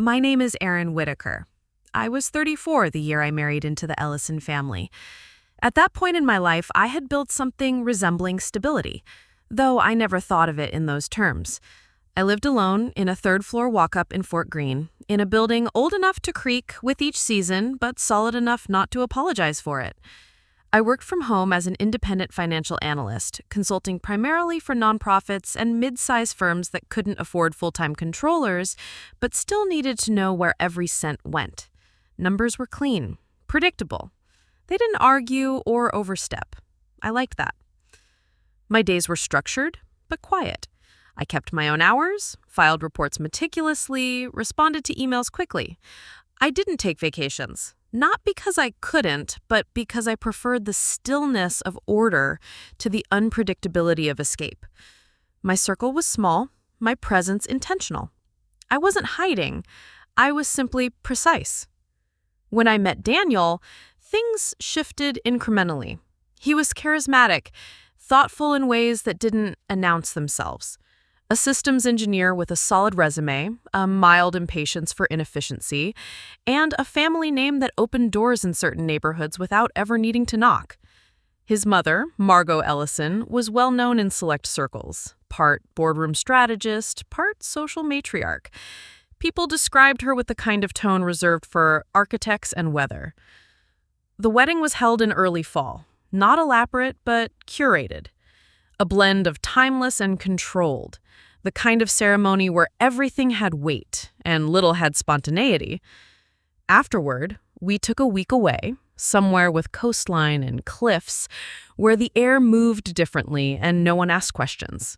My name is Erin Whitaker. I was 34 the year I married into the Ellison family. At that point in my life, I had built something resembling stability, though I never thought of it in those terms. I lived alone in a third-floor walk-up in Fort Greene, in a building old enough to creak with each season, but solid enough not to apologize for it. I worked from home as an independent financial analyst, consulting primarily for nonprofits and mid-size firms that couldn't afford full-time controllers, but still needed to know where every cent went. Numbers were clean, predictable. They didn't argue or overstep. I liked that. My days were structured, but quiet. I kept my own hours, filed reports meticulously, responded to emails quickly. I didn't take vacations. Not because I couldn't, but because I preferred the stillness of order to the unpredictability of escape. My circle was small, my presence intentional. I wasn't hiding, I was simply precise. When I met Daniel, things shifted incrementally. He was charismatic, thoughtful in ways that didn't announce themselves. A systems engineer with a solid resume, a mild impatience for inefficiency, and a family name that opened doors in certain neighborhoods without ever needing to knock. His mother, Margot Ellison, was well known in select circles, part boardroom strategist, part social matriarch. People described her with the kind of tone reserved for architects and weather. The wedding was held in early fall, not elaborate but curated. A blend of timeless and controlled, the kind of ceremony where everything had weight and little had spontaneity. Afterward, we took a week away, somewhere with coastline and cliffs, where the air moved differently and no one asked questions.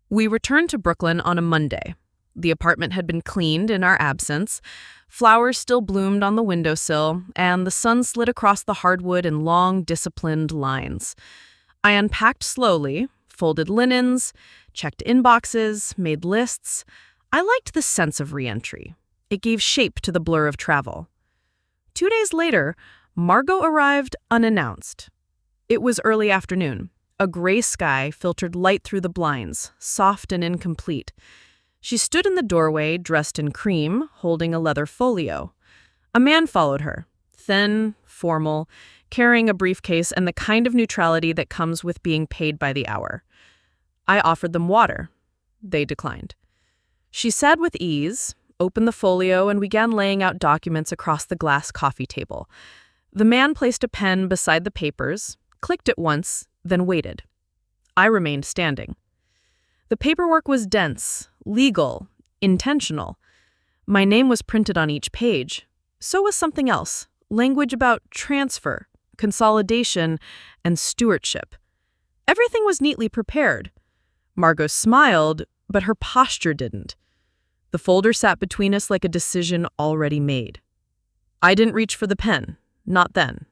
We returned to Brooklyn on a Monday. The apartment had been cleaned in our absence, flowers still bloomed on the windowsill, and the sun slid across the hardwood in long, disciplined lines. I unpacked slowly, folded linens, checked inboxes, made lists. I liked the sense of re-entry. It gave shape to the blur of travel. 2 days later, Margot arrived unannounced. It was early afternoon. A gray sky filtered light through the blinds, soft and incomplete. She stood in the doorway, dressed in cream, holding a leather folio. A man followed her, thin, formal, carrying a briefcase and the kind of neutrality that comes with being paid by the hour. I offered them water. They declined. She said with ease, opened the folio, and began laying out documents across the glass coffee table. The man placed a pen beside the papers, clicked it once, then waited. I remained standing. The paperwork was dense, legal, intentional. My name was printed on each page. So was something else, language about transfer, consolidation, and stewardship. Everything was neatly prepared. Margot smiled, but her posture didn't. The folder sat between us like a decision already made. I didn't reach for the pen. Not then.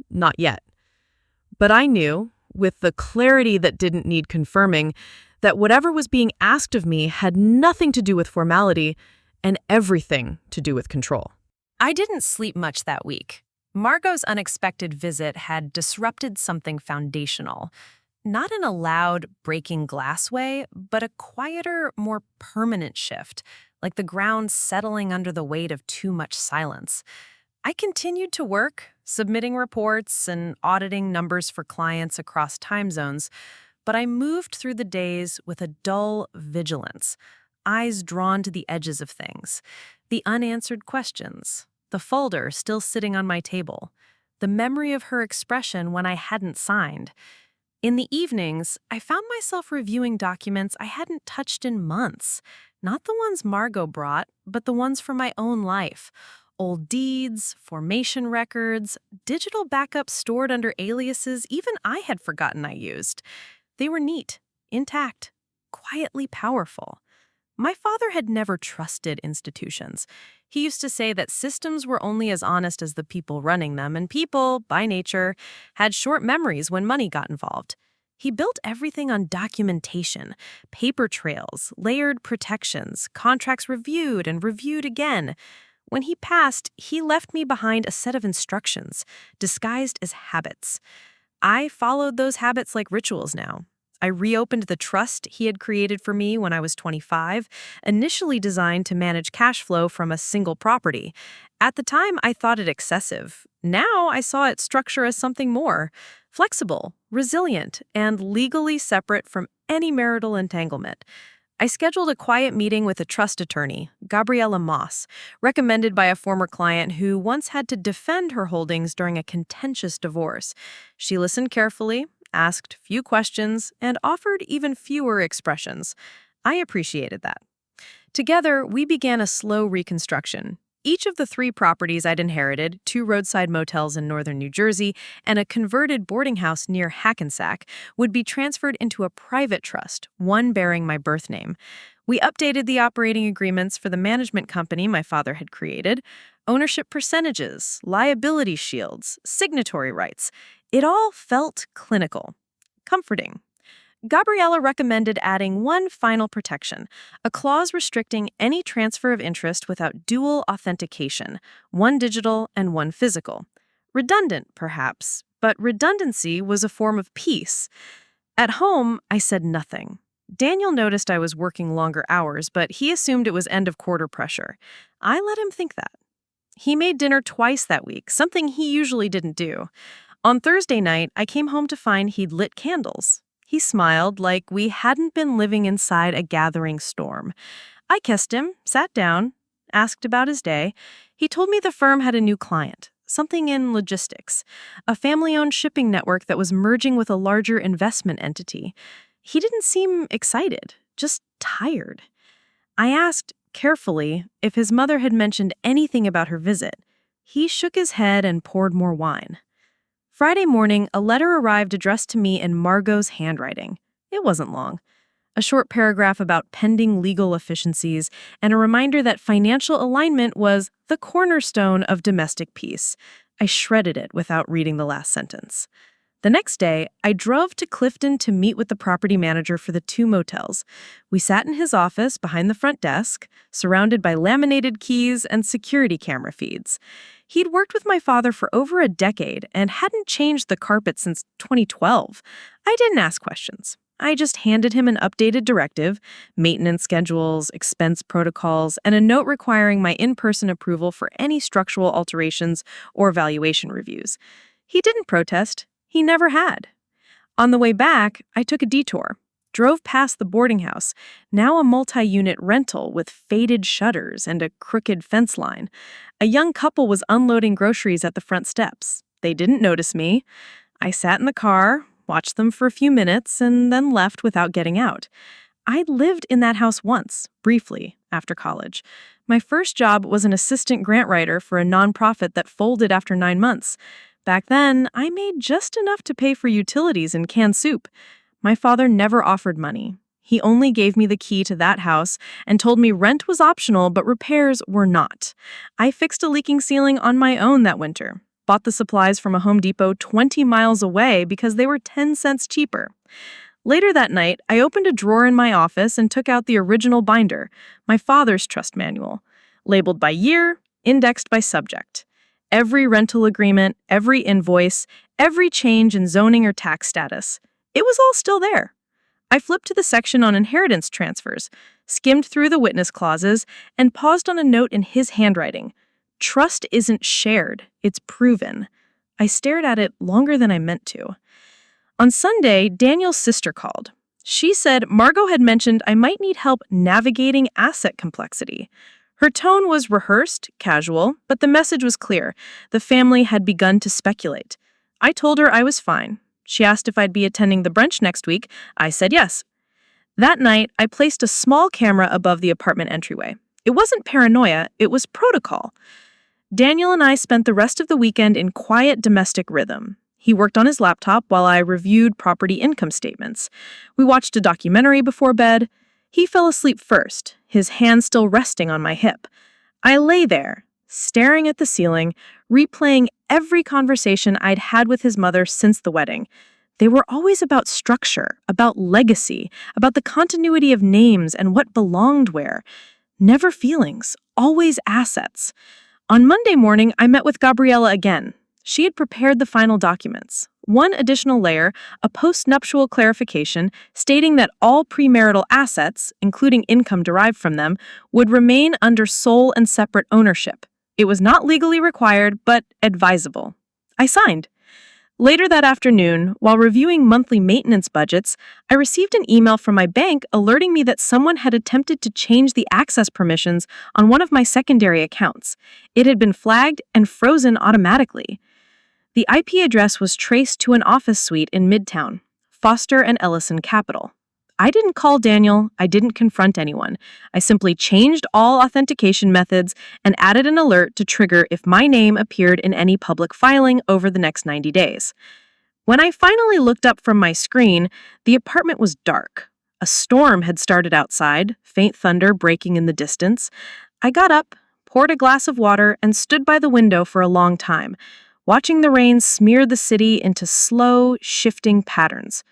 Not yet. But I knew, with the clarity that didn't need confirming, that whatever was being asked of me had nothing to do with formality and everything to do with control. I didn't sleep much that week. Margot's unexpected visit had disrupted something foundational. Not in a loud, breaking glass way, but a quieter, more permanent shift, like the ground settling under the weight of too much silence. I continued to work, submitting reports and auditing numbers for clients across time zones, but I moved through the days with a dull vigilance, eyes drawn to the edges of things, the unanswered questions, the folder still sitting on my table, the memory of her expression when I hadn't signed. In the evenings, I found myself reviewing documents I hadn't touched in months, not the ones Margot brought, but the ones from my own life. Old deeds, formation records, digital backups stored under aliases even I had forgotten I used. They were neat, intact, quietly powerful. My father had never trusted institutions. He used to say that systems were only as honest as the people running them, and people, by nature, had short memories when money got involved. He built everything on documentation, paper trails, layered protections, contracts reviewed and reviewed again. When he passed, he left me behind a set of instructions, disguised as habits. I followed those habits like rituals now. I reopened the trust he had created for me when I was 25, initially designed to manage cash flow from a single property. At the time, I thought it excessive. Now I saw its structure as something more flexible, resilient, and legally separate from any marital entanglement. I scheduled a quiet meeting with a trust attorney, Gabriella Moss, recommended by a former client who once had to defend her holdings during a contentious divorce. She listened carefully, asked few questions, and offered even fewer expressions. I appreciated that. Together, we began a slow reconstruction. Each of the three properties I'd inherited, two roadside motels in northern New Jersey and a converted boarding house near Hackensack, would be transferred into a private trust, one bearing my birth name. We updated the operating agreements for the management company my father had created, ownership percentages, liability shields, signatory rights. It all felt clinical, comforting. Gabriella recommended adding one final protection, a clause restricting any transfer of interest without dual authentication, one digital and one physical. Redundant, perhaps, but redundancy was a form of peace. At home, I said nothing. Daniel noticed I was working longer hours, but he assumed it was end-of-quarter pressure. I let him think that. He made dinner twice that week, something he usually didn't do. On Thursday night, I came home to find he'd lit candles. He smiled like we hadn't been living inside a gathering storm. I kissed him, sat down, asked about his day. He told me the firm had a new client, something in logistics, a family-owned shipping network that was merging with a larger investment entity. He didn't seem excited, just tired. I asked, carefully, if his mother had mentioned anything about her visit. He shook his head and poured more wine. Friday morning, a letter arrived addressed to me in Margot's handwriting. It wasn't long. A short paragraph about pending legal efficiencies and a reminder that financial alignment was the cornerstone of domestic peace. I shredded it without reading the last sentence. The next day, I drove to Clifton to meet with the property manager for the two motels. We sat in his office behind the front desk, surrounded by laminated keys and security camera feeds. He'd worked with my father for over a decade and hadn't changed the carpet since 2012. I didn't ask questions. I just handed him an updated directive, maintenance schedules, expense protocols, and a note requiring my in-person approval for any structural alterations or valuation reviews. He didn't protest. He never had. On the way back, I took a detour, drove past the boarding house, now a multi-unit rental with faded shutters and a crooked fence line. A young couple was unloading groceries at the front steps. They didn't notice me. I sat in the car, watched them for a few minutes, and then left without getting out. I'd lived in that house once, briefly, after college. My first job was an assistant grant writer for a nonprofit that folded after 9 months. Back then, I made just enough to pay for utilities and canned soup. My father never offered money. He only gave me the key to that house and told me rent was optional, but repairs were not. I fixed a leaking ceiling on my own that winter, bought the supplies from a Home Depot 20 miles away because they were 10 cents cheaper. Later that night, I opened a drawer in my office and took out the original binder, my father's trust manual, labeled by year, indexed by subject. Every rental agreement, every invoice, every change in zoning or tax status. It was all still there. I flipped to the section on inheritance transfers, skimmed through the witness clauses, and paused on a note in his handwriting. Trust isn't shared, it's proven. I stared at it longer than I meant to. On Sunday, Daniel's sister called. She said Margot had mentioned I might need help navigating asset complexity. Her tone was rehearsed, casual, but the message was clear. The family had begun to speculate. I told her I was fine. She asked if I'd be attending the brunch next week. I said yes. That night, I placed a small camera above the apartment entryway. It wasn't paranoia, it was protocol. Daniel and I spent the rest of the weekend in quiet domestic rhythm. He worked on his laptop while I reviewed property income statements. We watched a documentary before bed. He fell asleep first, his hand still resting on my hip. I lay there, staring at the ceiling, replaying every conversation I'd had with his mother since the wedding. They were always about structure, about legacy, about the continuity of names and what belonged where. Never feelings, always assets. On Monday morning, I met with Gabriella again. She had prepared the final documents, One additional layer, a postnuptial clarification stating that all premarital assets, including income derived from them, would remain under sole and separate ownership. It was not legally required, but advisable. I signed. Later that afternoon, while reviewing monthly maintenance budgets, I received an email from my bank alerting me that someone had attempted to change the access permissions on one of my secondary accounts. It had been flagged and frozen automatically. The IP address was traced to an office suite in Midtown, Foster and Ellison Capital. I didn't call Daniel, I didn't confront anyone. I simply changed all authentication methods and added an alert to trigger if my name appeared in any public filing over the next 90 days. When I finally looked up from my screen, the apartment was dark. A storm had started outside, faint thunder breaking in the distance. I got up, poured a glass of water, and stood by the window for a long time, watching the rain smear the city into slow, shifting patterns.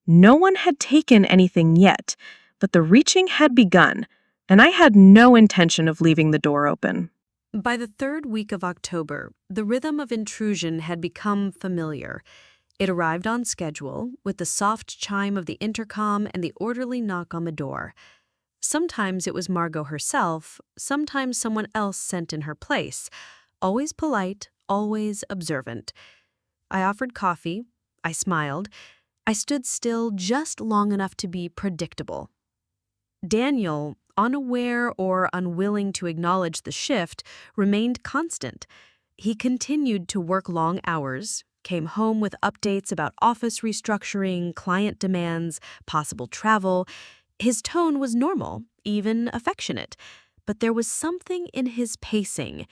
No one had taken anything yet, but the reaching had begun, and I had no intention of leaving the door open. By the third week of October, the rhythm of intrusion had become familiar. It arrived on schedule, with the soft chime of the intercom and the orderly knock on the door. Sometimes it was Margot herself, sometimes someone else sent in her place, always polite, always observant. I offered coffee. I smiled. I stood still just long enough to be predictable. Daniel, unaware or unwilling to acknowledge the shift, remained constant. He continued to work long hours, came home with updates about office restructuring, client demands, possible travel. His tone was normal, even affectionate, but there was something in his pacing,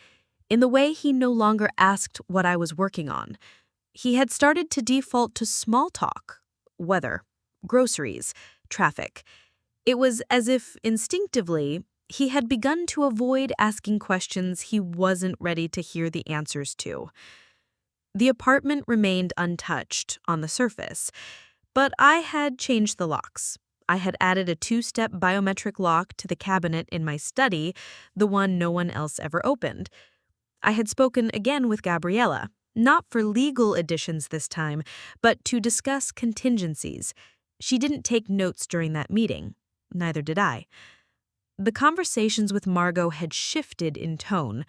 in the way he no longer asked what I was working on. He had started to default to small talk, weather, groceries, traffic. It was as if, instinctively, he had begun to avoid asking questions he wasn't ready to hear the answers to. The apartment remained untouched on the surface, but I had changed the locks. I had added a 2-step biometric lock to the cabinet in my study, the one no one else ever opened. I had spoken again with Gabriella, not for legal additions this time, but to discuss contingencies. She didn't take notes during that meeting. Neither did I. The conversations with Margot had shifted in tone.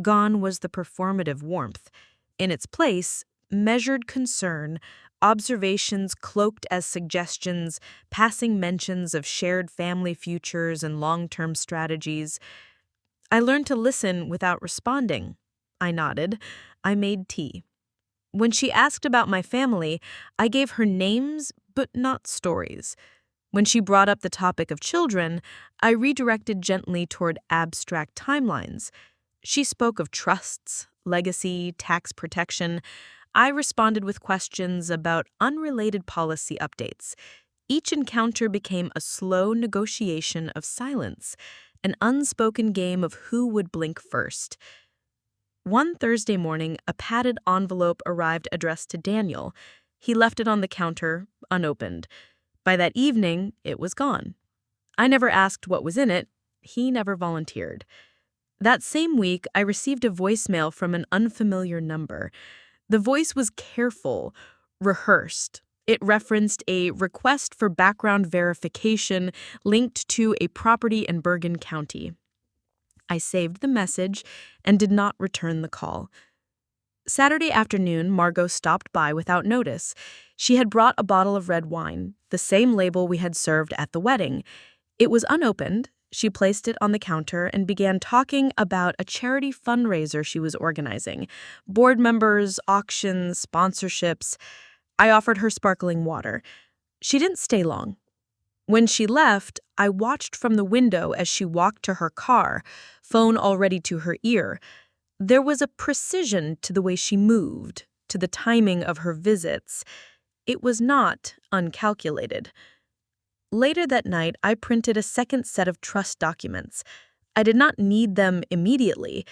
Gone was the performative warmth. In its place, measured concern, observations cloaked as suggestions, passing mentions of shared family futures and long-term strategies. I learned to listen without responding. I nodded. I made tea. When she asked about my family, I gave her names, but not stories. When she brought up the topic of children, I redirected gently toward abstract timelines. She spoke of trusts, legacy, tax protection. I responded with questions about unrelated policy updates. Each encounter became a slow negotiation of silence, an unspoken game of who would blink first. One Thursday morning, a padded envelope arrived addressed to Daniel. He left it on the counter, unopened. By that evening, it was gone. I never asked what was in it. He never volunteered. That same week, I received a voicemail from an unfamiliar number. The voice was careful, rehearsed. It referenced a request for background verification linked to a property in Bergen County. I saved the message and did not return the call. Saturday afternoon, Margot stopped by without notice. She had brought a bottle of red wine, the same label we had served at the wedding. It was unopened. She placed it on the counter and began talking about a charity fundraiser she was organizing, board members, auctions, sponsorships. I offered her sparkling water. She didn't stay long. When she left, I watched from the window as she walked to her car, phone already to her ear. There was a precision to the way she moved, to the timing of her visits. It was not uncalculated. Later that night, I printed a second set of trust documents. I did not need them immediately,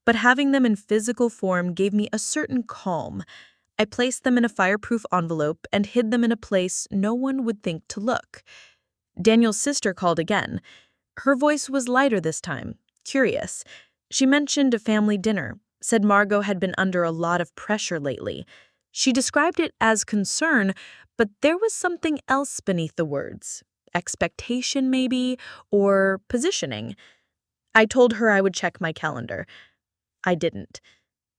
but having them in physical form gave me a certain calm. I placed them in a fireproof envelope and hid them in a place no one would think to look. Daniel's sister called again. Her voice was lighter this time, curious. She mentioned a family dinner, said Margot had been under a lot of pressure lately. She described it as concern, but there was something else beneath the words. Expectation, maybe, or positioning. I told her I would check my calendar. I didn't.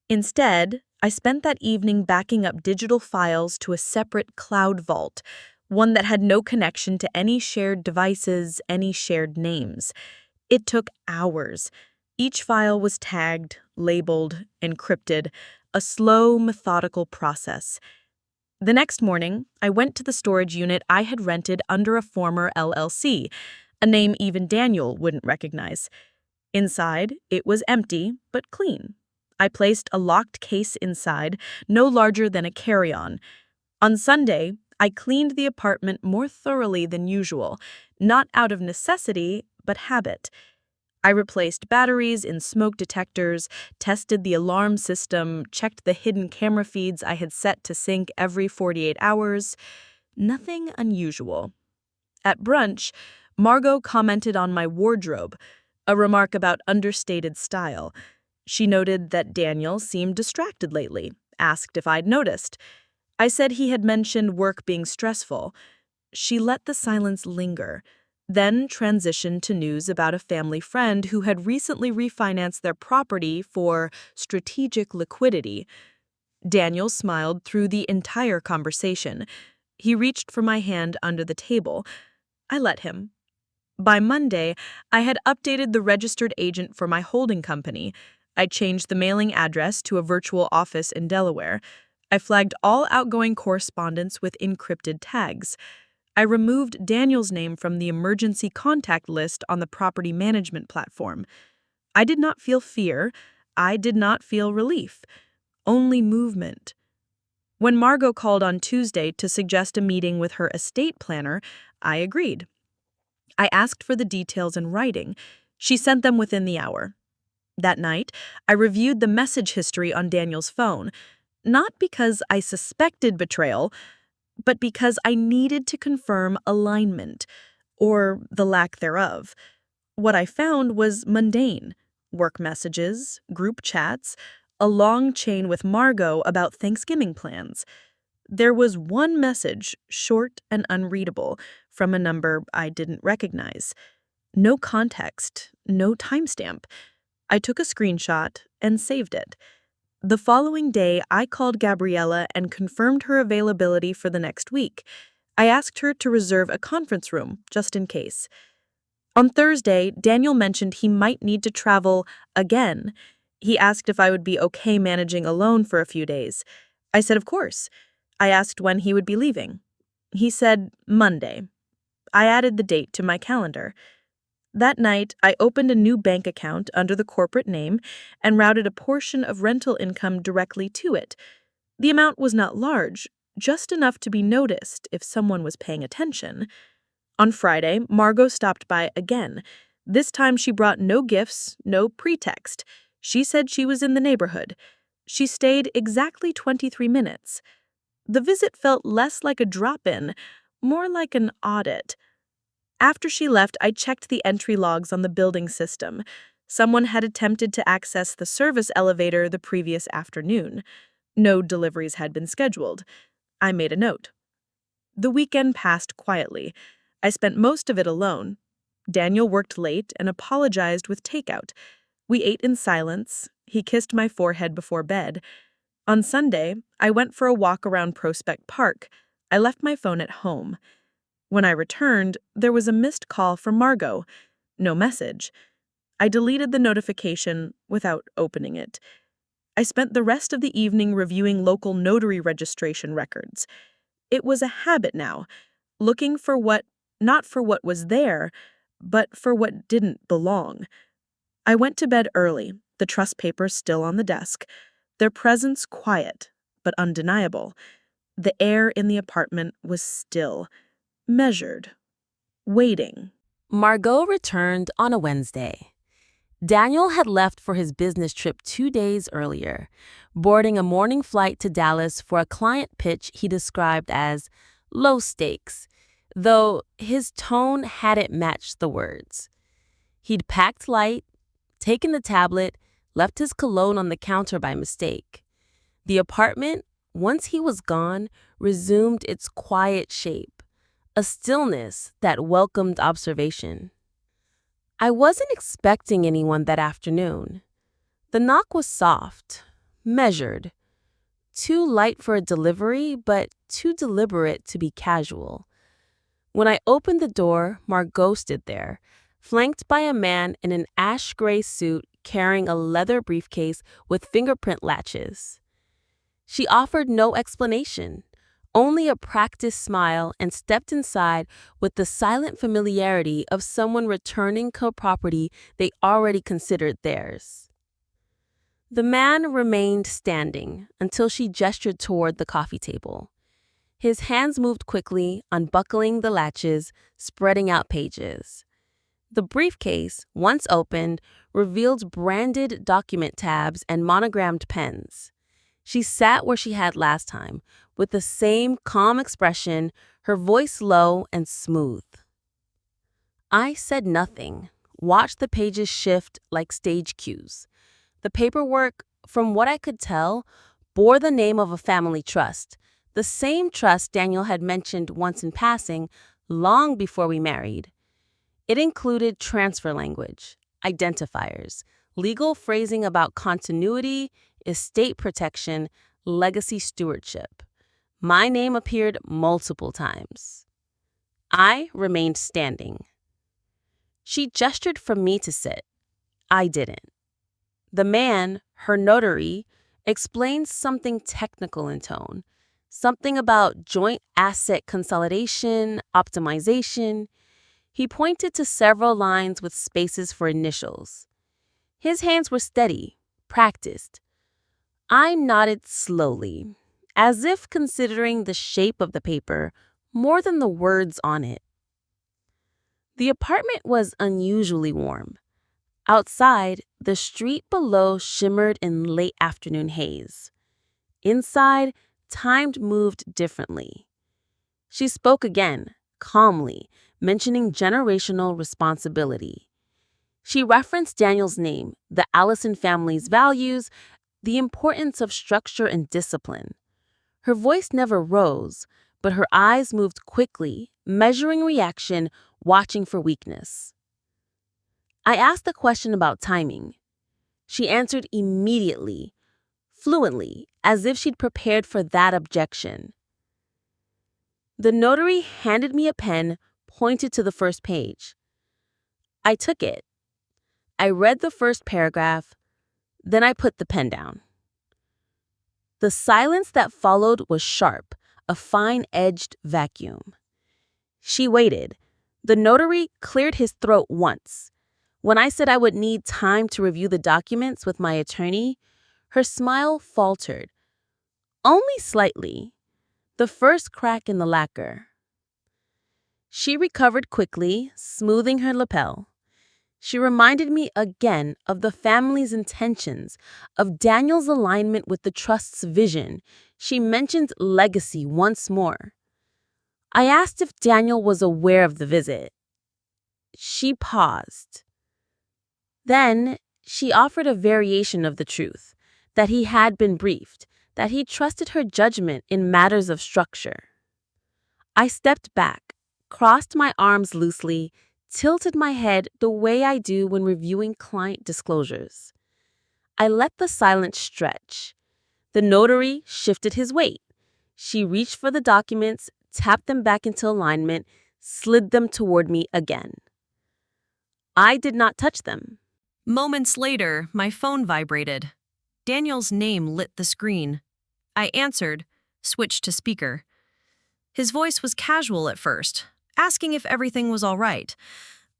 Instead, I spent that evening backing up digital files to a separate cloud vault, one that had no connection to any shared devices, any shared names. It took hours. Each file was tagged, labeled, encrypted, a slow, methodical process. The next morning, I went to the storage unit I had rented under a former LLC, a name even Daniel wouldn't recognize. Inside, it was empty, but clean. I placed a locked case inside, no larger than a carry-on. On Sunday, I cleaned the apartment more thoroughly than usual, not out of necessity, but habit. I replaced batteries in smoke detectors, tested the alarm system, checked the hidden camera feeds I had set to sync every 48 hours. Nothing unusual. At brunch, Margot commented on my wardrobe, a remark about understated style. She noted that Daniel seemed distracted lately, asked if I'd noticed. I said he had mentioned work being stressful. She let the silence linger, then transitioned to news about a family friend who had recently refinanced their property for strategic liquidity. Daniel smiled through the entire conversation. He reached for my hand under the table. I let him. By Monday, I had updated the registered agent for my holding company. I changed the mailing address to a virtual office in Delaware. I flagged all outgoing correspondence with encrypted tags. I removed Daniel's name from the emergency contact list on the property management platform. I did not feel fear. I did not feel relief. Only movement. When Margot called on Tuesday to suggest a meeting with her estate planner, I agreed. I asked for the details in writing. She sent them within the hour. That night, I reviewed the message history on Daniel's phone, not because I suspected betrayal, but because I needed to confirm alignment, or the lack thereof. What I found was mundane: work messages, group chats, a long chain with Margot about Thanksgiving plans. There was one message, short and unreadable, from a number I didn't recognize. No context, no timestamp. I took a screenshot and saved it. The following day, I called Gabriella and confirmed her availability for the next week. I asked her to reserve a conference room, just in case. On Thursday, Daniel mentioned he might need to travel again. He asked if I would be okay managing alone for a few days. I said, of course. I asked when he would be leaving. He said Monday. I added the date to my calendar. That night, I opened a new bank account under the corporate name and routed a portion of rental income directly to it. The amount was not large, just enough to be noticed if someone was paying attention. On Friday, Margot stopped by again. This time she brought no gifts, no pretext. She said she was in the neighborhood. She stayed exactly 23 minutes. The visit felt less like a drop-in, more like an audit. After she left, I checked the entry logs on the building system. Someone had attempted to access the service elevator the previous afternoon. No deliveries had been scheduled. I made a note. The weekend passed quietly. I spent most of it alone. Daniel worked late and apologized with takeout. We ate in silence. He kissed my forehead before bed. On Sunday, I went for a walk around Prospect Park. I left my phone at home. When I returned, there was a missed call from Margot. No message. I deleted the notification without opening it. I spent the rest of the evening reviewing local notary registration records. It was a habit now, looking for not for what was there, but for what didn't belong. I went to bed early, the trust papers still on the desk, their presence quiet, but undeniable. The air in the apartment was still, measured, waiting. Margot returned on a Wednesday. Daniel had left for his business trip 2 days earlier, boarding a morning flight to Dallas for a client pitch he described as low stakes, though his tone hadn't matched the words. He'd packed light, taken the tablet, left his cologne on the counter by mistake. The apartment once he was gone, resumed its quiet shape, a stillness that welcomed observation. I wasn't expecting anyone that afternoon. The knock was soft, measured, too light for a delivery, but too deliberate to be casual. When I opened the door, Margot stood there, flanked by a man in an ash-gray suit carrying a leather briefcase with fingerprint latches. She offered no explanation, only a practiced smile, and stepped inside with the silent familiarity of someone returning to a property they already considered theirs. The man remained standing until she gestured toward the coffee table. His hands moved quickly, unbuckling the latches, spreading out pages. The briefcase, once opened, revealed branded document tabs and monogrammed pens. She sat where she had last time, with the same calm expression, her voice low and smooth. I said nothing, watched the pages shift like stage cues. The paperwork, from what I could tell, bore the name of a family trust, the same trust Daniel had mentioned once in passing, long before we married. It included transfer language, identifiers, legal phrasing about continuity, estate protection, legacy stewardship. My name appeared multiple times. I remained standing. She gestured for me to sit. I didn't. The man, her notary, explained something technical in tone, something about joint asset consolidation, optimization. He pointed to several lines with spaces for initials. His hands were steady, practiced. I nodded slowly, as if considering the shape of the paper more than the words on it. The apartment was unusually warm. Outside, the street below shimmered in late afternoon haze. Inside, time moved differently. She spoke again, calmly, mentioning generational responsibility. She referenced Daniel's name, the Allison family's values, the importance of structure and discipline. Her voice never rose, but her eyes moved quickly, measuring reaction, watching for weakness. I asked a question about timing. She answered immediately, fluently, as if she'd prepared for that objection. The notary handed me a pen, pointed to the first page. I took it. I read the first paragraph, then I put the pen down. The silence that followed was sharp, a fine-edged vacuum. She waited. The notary cleared his throat once. When I said I would need time to review the documents with my attorney, her smile faltered. Only slightly. The first crack in the lacquer. She recovered quickly, smoothing her lapel. She reminded me again of the family's intentions, of Daniel's alignment with the trust's vision. She mentioned legacy once more. I asked if Daniel was aware of the visit. She paused. Then she offered a variation of the truth, that he had been briefed, that he trusted her judgment in matters of structure. I stepped back, crossed my arms loosely, tilted my head the way I do when reviewing client disclosures. I let the silence stretch. The notary shifted his weight. She reached for the documents, tapped them back into alignment, slid them toward me again. I did not touch them. Moments later, my phone vibrated. Daniel's name lit the screen. I answered, switched to speaker. His voice was casual at first, asking if everything was all right.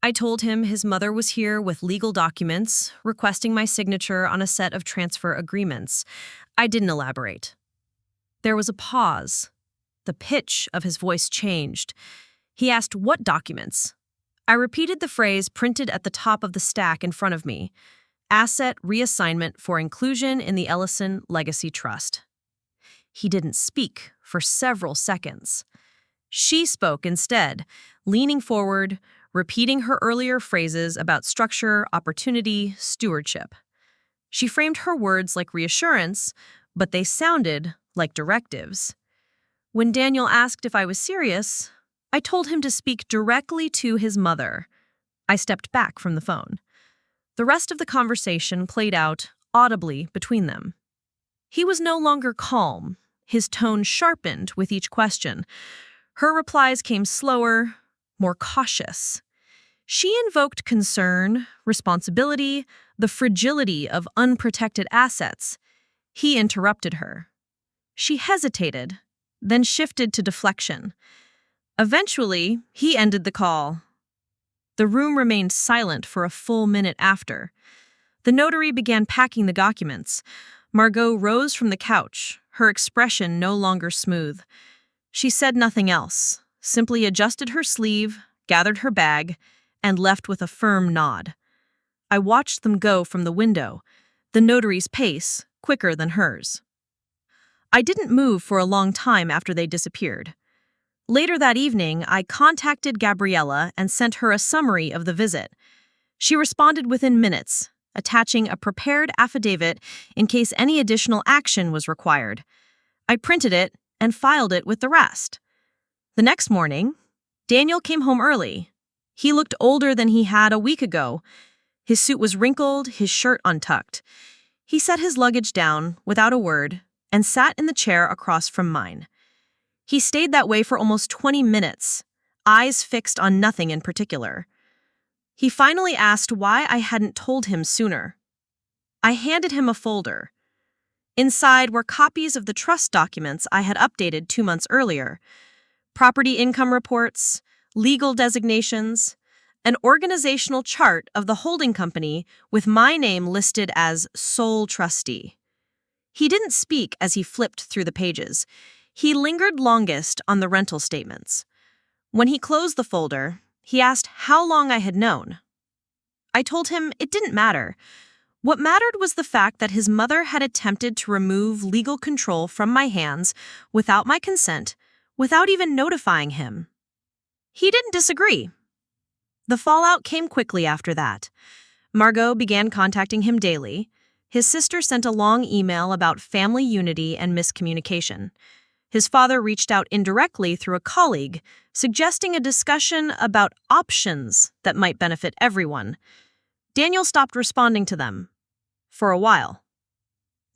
I told him his mother was here with legal documents, requesting my signature on a set of transfer agreements. I didn't elaborate. There was a pause. The pitch of his voice changed. He asked what documents. I repeated the phrase printed at the top of the stack in front of me. Asset reassignment for inclusion in the Ellison Legacy Trust. He didn't speak for several seconds. She spoke instead, leaning forward, repeating her earlier phrases about structure, opportunity, stewardship. She framed her words like reassurance, but they sounded like directives. When Daniel asked if I was serious, I told him to speak directly to his mother. I stepped back from the phone. The rest of the conversation played out audibly between them. He was no longer calm. His tone sharpened with each question. Her replies came slower, more cautious. She invoked concern, responsibility, the fragility of unprotected assets. He interrupted her. She hesitated, then shifted to deflection. Eventually, he ended the call. The room remained silent for a full minute after. The notary began packing the documents. Margot rose from the couch, her expression no longer smooth. She said nothing else, simply adjusted her sleeve, gathered her bag, and left with a firm nod. I watched them go from the window, the notary's pace quicker than hers. I didn't move for a long time after they disappeared. Later that evening, I contacted Gabriella and sent her a summary of the visit. She responded within minutes, attaching a prepared affidavit in case any additional action was required. I printed it and filed it with the rest. The next morning, Daniel came home early. He looked older than he had a week ago. His suit was wrinkled, his shirt untucked. He set his luggage down without a word and sat in the chair across from mine. He stayed that way for almost 20 minutes, eyes fixed on nothing in particular. He finally asked why I hadn't told him sooner. I handed him a folder. Inside were copies of the trust documents I had updated 2 months earlier, property income reports, legal designations, an organizational chart of the holding company with my name listed as sole trustee. He didn't speak as he flipped through the pages. He lingered longest on the rental statements. When he closed the folder, he asked how long I had known. I told him it didn't matter. What mattered was the fact that his mother had attempted to remove legal control from my hands without my consent, without even notifying him. He didn't disagree. The fallout came quickly after that. Margot began contacting him daily. His sister sent a long email about family unity and miscommunication. His father reached out indirectly through a colleague, suggesting a discussion about options that might benefit everyone. Daniel stopped responding to them. For a while.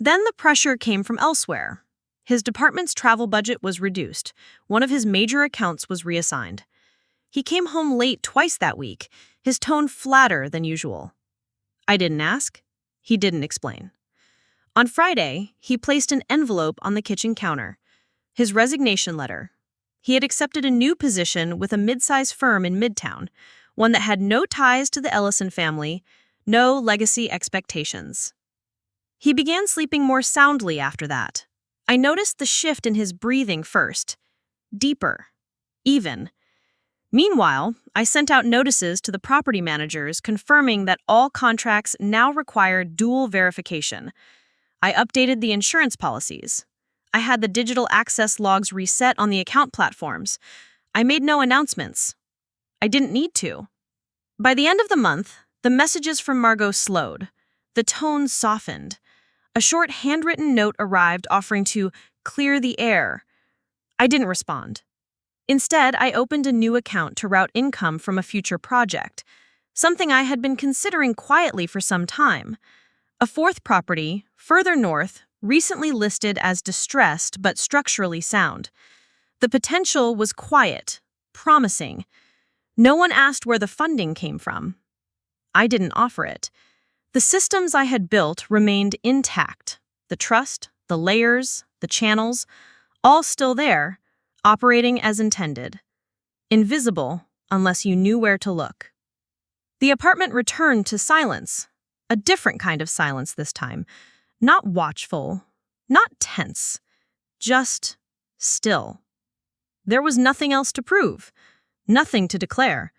Then the pressure came from elsewhere. His department's travel budget was reduced. One of his major accounts was reassigned. He came home late twice that week, his tone flatter than usual. I didn't ask. He didn't explain. On Friday, he placed an envelope on the kitchen counter. His resignation letter. He had accepted a new position with a mid-size firm in Midtown, one that had no ties to the Ellison family, no legacy expectations. He began sleeping more soundly after that. I noticed the shift in his breathing first. Deeper. Even. Meanwhile, I sent out notices to the property managers confirming that all contracts now require dual verification. I updated the insurance policies. I had the digital access logs reset on the account platforms. I made no announcements. I didn't need to. By the end of the month, the messages from Margot slowed. The tone softened. A short handwritten note arrived offering to clear the air. I didn't respond. Instead, I opened a new account to route income from a future project, something I had been considering quietly for some time. A fourth property, further north, recently listed as distressed but structurally sound. The potential was quiet, promising. No one asked where the funding came from. I didn't offer it. The systems I had built remained intact. The trust, the layers, the channels, all still there, operating as intended. Invisible unless you knew where to look. The apartment returned to silence, a different kind of silence this time. Not watchful, not tense, just still. There was nothing else to prove, nothing to declare.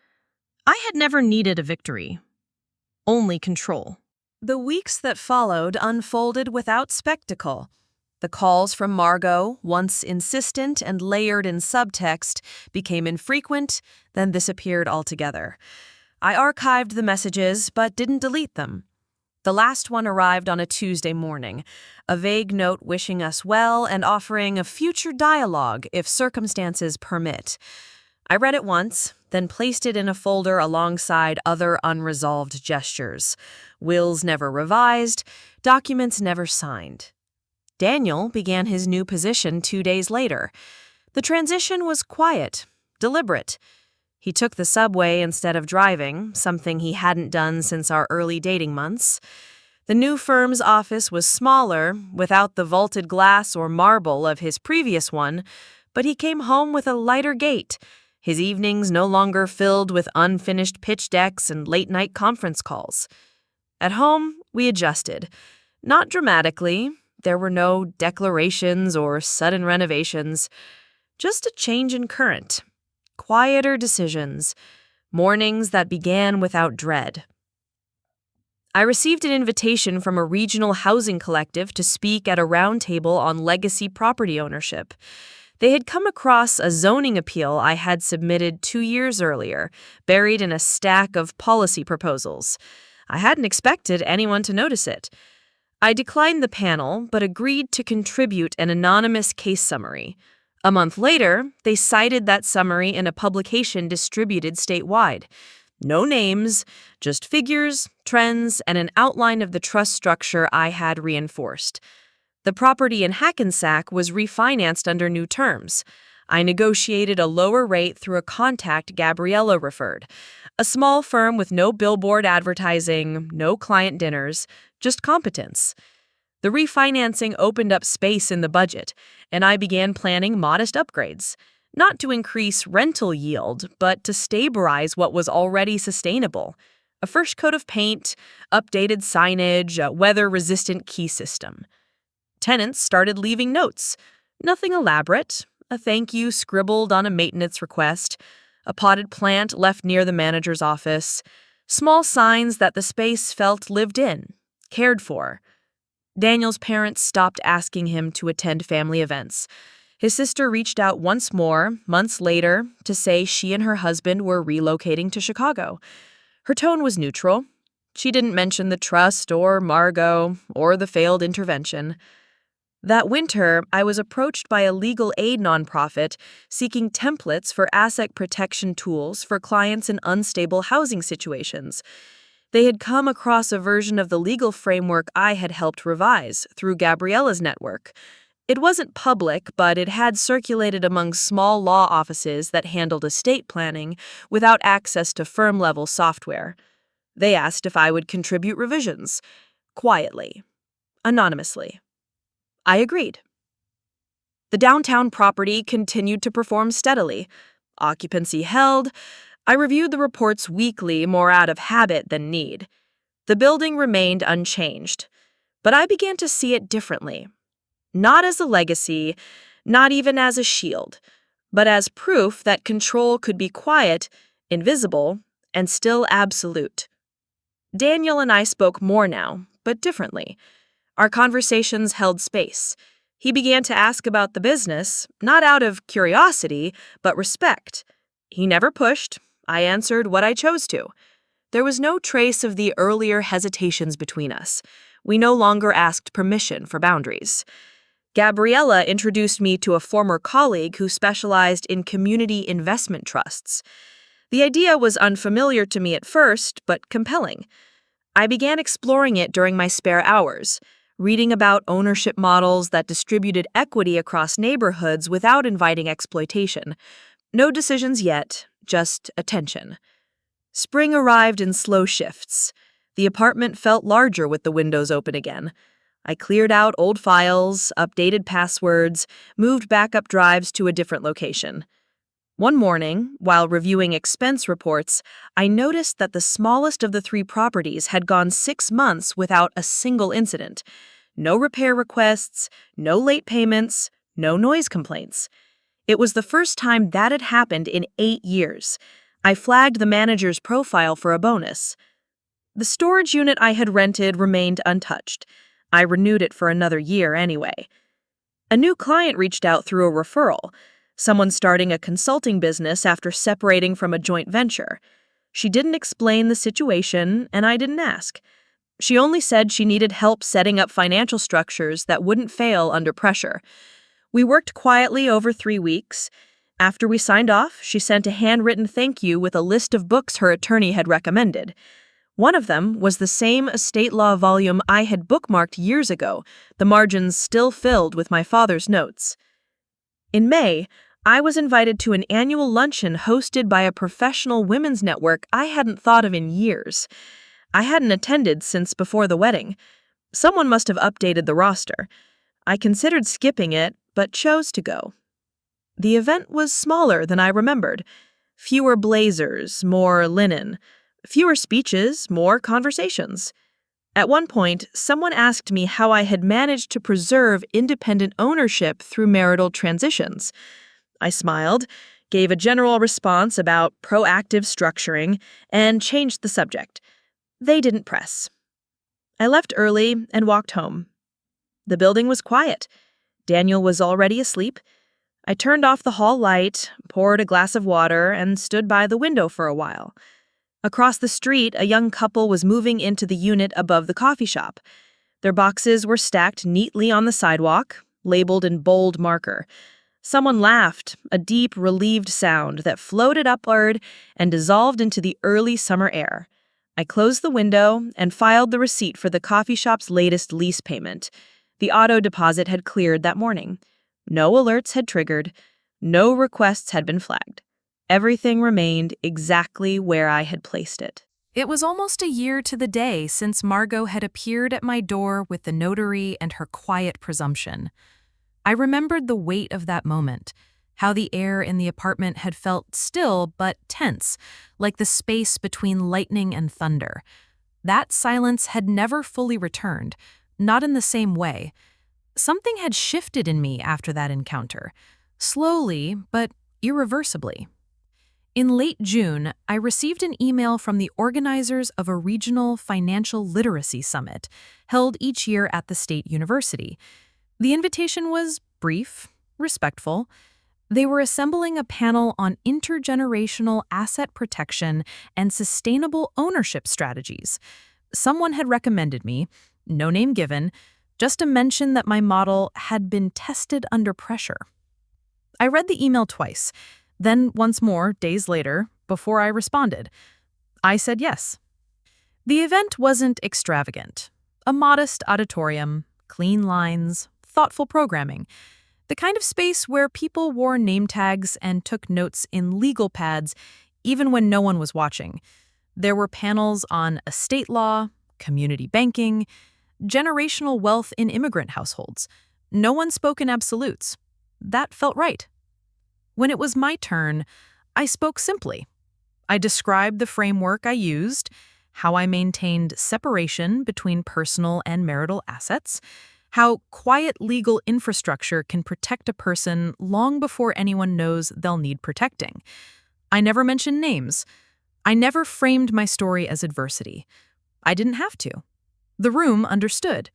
I had never needed a victory, only control. The weeks that followed unfolded without spectacle. The calls from Margot, once insistent and layered in subtext, became infrequent, then disappeared altogether. I archived the messages but didn't delete them. The last one arrived on a Tuesday morning, a vague note wishing us well and offering a future dialogue if circumstances permit. I read it once, then placed it in a folder alongside other unresolved gestures. Wills never revised, documents never signed. Daniel began his new position 2 days later. The transition was quiet, deliberate. He took the subway instead of driving, something he hadn't done since our early dating months. The new firm's office was smaller, without the vaulted glass or marble of his previous one, but he came home with a lighter gait, his evenings no longer filled with unfinished pitch decks and late-night conference calls. At home, we adjusted. Not dramatically. There were no declarations or sudden renovations. Just a change in current. Quieter decisions. Mornings that began without dread. I received an invitation from a regional housing collective to speak at a roundtable on legacy property ownership. They had come across a zoning appeal I had submitted 2 years earlier, buried in a stack of policy proposals. I hadn't expected anyone to notice it. I declined the panel, but agreed to contribute an anonymous case summary. A month later, they cited that summary in a publication distributed statewide. No names, just figures, trends, and an outline of the trust structure I had reinforced. The property in Hackensack was refinanced under new terms. I negotiated a lower rate through a contact Gabriella referred. A small firm with no billboard advertising, no client dinners, just competence. The refinancing opened up space in the budget, and I began planning modest upgrades. Not to increase rental yield, but to stabilize what was already sustainable. A fresh coat of paint, updated signage, a weather-resistant key system. Tenants started leaving notes. Nothing elaborate. A thank you scribbled on a maintenance request. A potted plant left near the manager's office. Small signs that the space felt lived in, cared for. Daniel's parents stopped asking him to attend family events. His sister reached out once more, months later, to say she and her husband were relocating to Chicago. Her tone was neutral. She didn't mention the trust or Margot or the failed intervention. That winter, I was approached by a legal aid nonprofit seeking templates for asset protection tools for clients in unstable housing situations. They had come across a version of the legal framework I had helped revise through Gabriella's network. It wasn't public, but it had circulated among small law offices that handled estate planning without access to firm-level software. They asked if I would contribute revisions, quietly, anonymously. I agreed. The downtown property continued to perform steadily. Occupancy held. I reviewed the reports weekly, more out of habit than need. The building remained unchanged, but I began to see it differently. Not as a legacy, not even as a shield, but as proof that control could be quiet, invisible, and still absolute. Daniel and I spoke more now, but differently. Our conversations held space. He began to ask about the business, not out of curiosity, but respect. He never pushed. I answered what I chose to. There was no trace of the earlier hesitations between us. We no longer asked permission for boundaries. Gabriella introduced me to a former colleague who specialized in community investment trusts. The idea was unfamiliar to me at first, but compelling. I began exploring it during my spare hours, reading about ownership models that distributed equity across neighborhoods without inviting exploitation. No decisions yet, just attention. Spring arrived in slow shifts. The apartment felt larger with the windows open again. I cleared out old files, updated passwords, moved backup drives to a different location. One morning, while reviewing expense reports, I noticed that the smallest of the 3 properties had gone 6 months without a single incident. No repair requests, no late payments, no noise complaints. It was the first time that had happened in 8 years. I flagged the manager's profile for a bonus. The storage unit I had rented remained untouched. I renewed it for another year anyway. A new client reached out through a referral. Someone starting a consulting business after separating from a joint venture. She didn't explain the situation, and I didn't ask. She only said she needed help setting up financial structures that wouldn't fail under pressure. We worked quietly over 3 weeks. After we signed off, she sent a handwritten thank you with a list of books her attorney had recommended. One of them was the same estate law volume I had bookmarked years ago, the margins still filled with my father's notes. In May, I was invited to an annual luncheon hosted by a professional women's network I hadn't thought of in years. I hadn't attended since before the wedding. Someone must have updated the roster. I considered skipping it, but chose to go. The event was smaller than I remembered. Fewer blazers, more linen. Fewer speeches, more conversations. At one point, someone asked me how I had managed to preserve independent ownership through marital transitions. I smiled, gave a general response about proactive structuring, and changed the subject. They didn't press. I left early and walked home. The building was quiet. Daniel was already asleep. I turned off the hall light, poured a glass of water, and stood by the window for a while. Across the street, a young couple was moving into the unit above the coffee shop. Their boxes were stacked neatly on the sidewalk, labeled in bold marker. Someone laughed, a deep, relieved sound that floated upward and dissolved into the early summer air. I closed the window and filed the receipt for the coffee shop's latest lease payment. The auto deposit had cleared that morning. No alerts had triggered. No requests had been flagged. Everything remained exactly where I had placed it. It was almost a year to the day since Margot had appeared at my door with the notary and her quiet presumption. I remembered the weight of that moment, how the air in the apartment had felt still but tense, like the space between lightning and thunder. That silence had never fully returned, not in the same way. Something had shifted in me after that encounter, slowly but irreversibly. In late June, I received an email from the organizers of a regional financial literacy summit held each year at the state university. The invitation was brief, respectful. They were assembling a panel on intergenerational asset protection and sustainable ownership strategies. Someone had recommended me, no name given, just a mention that my model had been tested under pressure. I read the email twice, then once more days later, before I responded. I said yes. The event wasn't extravagant. A modest auditorium, clean lines, thoughtful programming. The kind of space where people wore name tags and took notes in legal pads even when no one was watching. There were panels on estate law, community banking, generational wealth in immigrant households. No one spoke in absolutes. That felt right. When it was my turn, I spoke simply. I described the framework I used, how I maintained separation between personal and marital assets, how quiet legal infrastructure can protect a person long before anyone knows they'll need protecting. I never mentioned names. I never framed my story as adversity. I didn't have to. The room understood.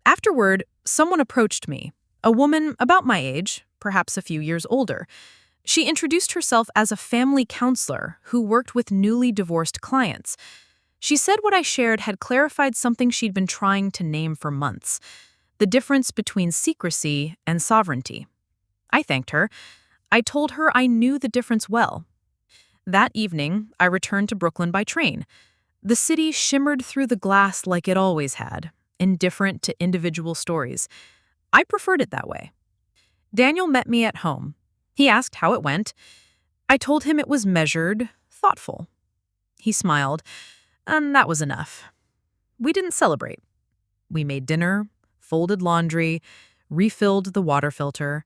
Afterward, someone approached me, a woman about my age, perhaps a few years older. She introduced herself as a family counselor who worked with newly divorced clients. She said what I shared had clarified something she'd been trying to name for months, the difference between secrecy and sovereignty. I thanked her. I told her I knew the difference well. That evening, I returned to Brooklyn by train. The city shimmered through the glass like it always had, indifferent to individual stories. I preferred it that way. Daniel met me at home. He asked how it went. I told him it was measured, thoughtful. He smiled, and that was enough. We didn't celebrate. We made dinner, folded laundry, refilled the water filter.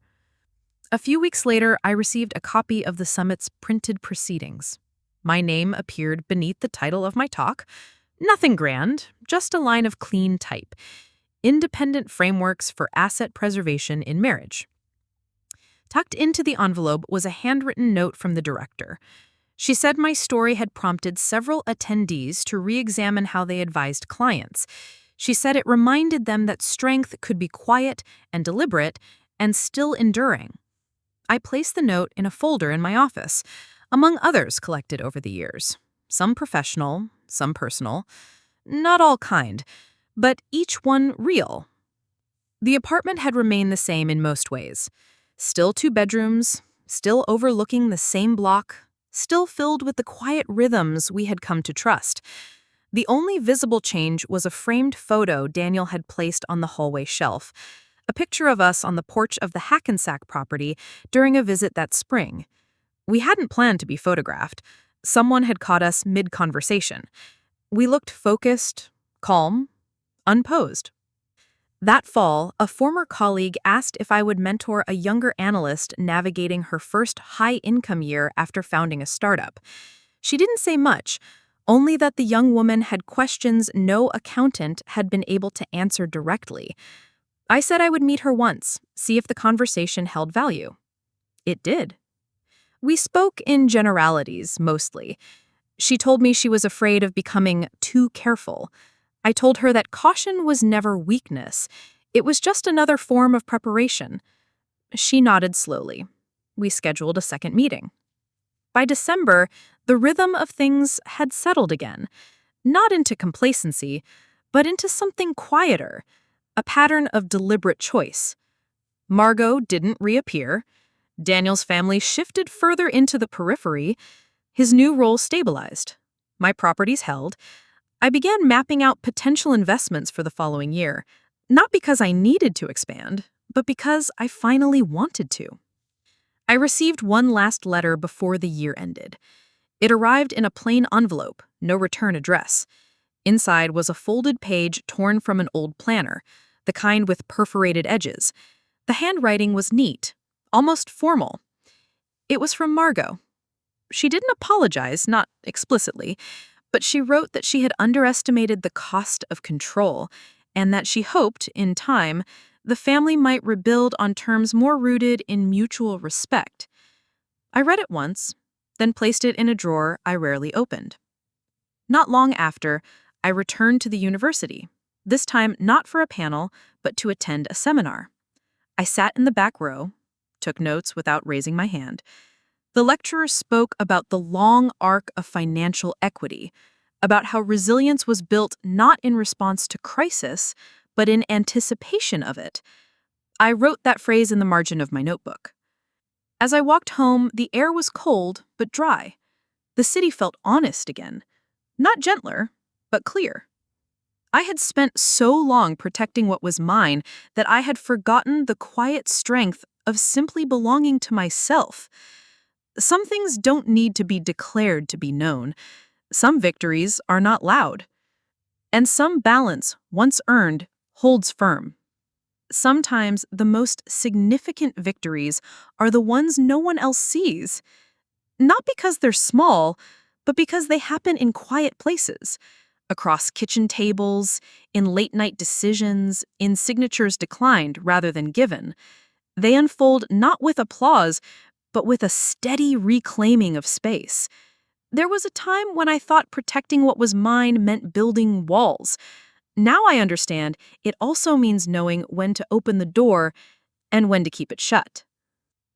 A few weeks later, I received a copy of the summit's printed proceedings. My name appeared beneath the title of my talk. Nothing grand, just a line of clean type. Independent Frameworks for Asset Preservation in Marriage. Tucked into the envelope was a handwritten note from the director. She said my story had prompted several attendees to re-examine how they advised clients. She said it reminded them that strength could be quiet and deliberate and still enduring. I placed the note in a folder in my office, among others collected over the years, some professional, some personal. Not all kind, but each one real. The apartment had remained the same in most ways. Still 2 bedrooms, still overlooking the same block, still filled with the quiet rhythms we had come to trust. The only visible change was a framed photo Daniel had placed on the hallway shelf, a picture of us on the porch of the Hackensack property during a visit that spring. We hadn't planned to be photographed. Someone had caught us mid-conversation. We looked focused, calm, unposed. That fall, a former colleague asked if I would mentor a younger analyst navigating her first high-income year after founding a startup. She didn't say much, only that the young woman had questions no accountant had been able to answer directly. I said I would meet her once, see if the conversation held value. It did. We spoke in generalities, mostly. She told me she was afraid of becoming too careful. I told her that caution was never weakness. It was just another form of preparation. She nodded slowly. We scheduled a second meeting. By December, the rhythm of things had settled again, not into complacency, but into something quieter, a pattern of deliberate choice. Margot didn't reappear. Daniel's family shifted further into the periphery. His new role stabilized. My properties held. I began mapping out potential investments for the following year, not because I needed to expand, but because I finally wanted to. I received one last letter before the year ended. It arrived in a plain envelope, no return address. Inside was a folded page torn from an old planner, the kind with perforated edges. The handwriting was neat, almost formal. It was from Margot. She didn't apologize, not explicitly, but she wrote that she had underestimated the cost of control and that she hoped, in time, the family might rebuild on terms more rooted in mutual respect. I read it once, then placed it in a drawer I rarely opened. Not long after, I returned to the university, this time not for a panel, but to attend a seminar. I sat in the back row, took notes without raising my hand. The lecturer spoke about the long arc of financial equity, about how resilience was built not in response to crisis, but in anticipation of it. I wrote that phrase in the margin of my notebook. As I walked home, the air was cold but dry. The city felt honest again. Not gentler, but clear. I had spent so long protecting what was mine that I had forgotten the quiet strength of simply belonging to myself. Some things don't need to be declared to be known. Some victories are not loud. And some balance, once earned, holds firm. Sometimes the most significant victories are the ones no one else sees. Not because they're small, but because they happen in quiet places. Across kitchen tables, in late-night decisions, in signatures declined rather than given. They unfold not with applause, but with a steady reclaiming of space. There was a time when I thought protecting what was mine meant building walls. Now I understand it also means knowing when to open the door and when to keep it shut.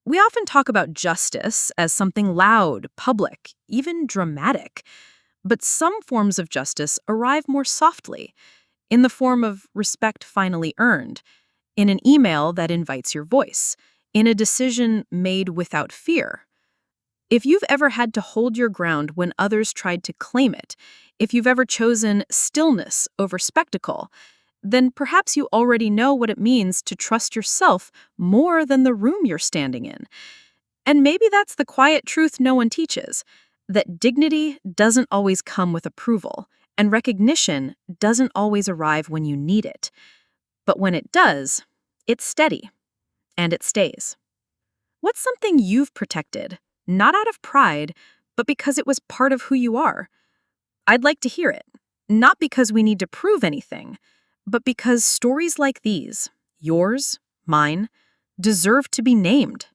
We often talk about justice as something loud, public, even dramatic. But some forms of justice arrive more softly, in the form of respect finally earned, in an email that invites your voice, in a decision made without fear. If you've ever had to hold your ground when others tried to claim it, if you've ever chosen stillness over spectacle, then perhaps you already know what it means to trust yourself more than the room you're standing in. And maybe that's the quiet truth no one teaches, that dignity doesn't always come with approval, and recognition doesn't always arrive when you need it. But when it does, it's steady, and it stays. What's something you've protected, not out of pride, but because it was part of who you are? I'd like to hear it, not because we need to prove anything, but because stories like these, yours, mine, deserve to be named.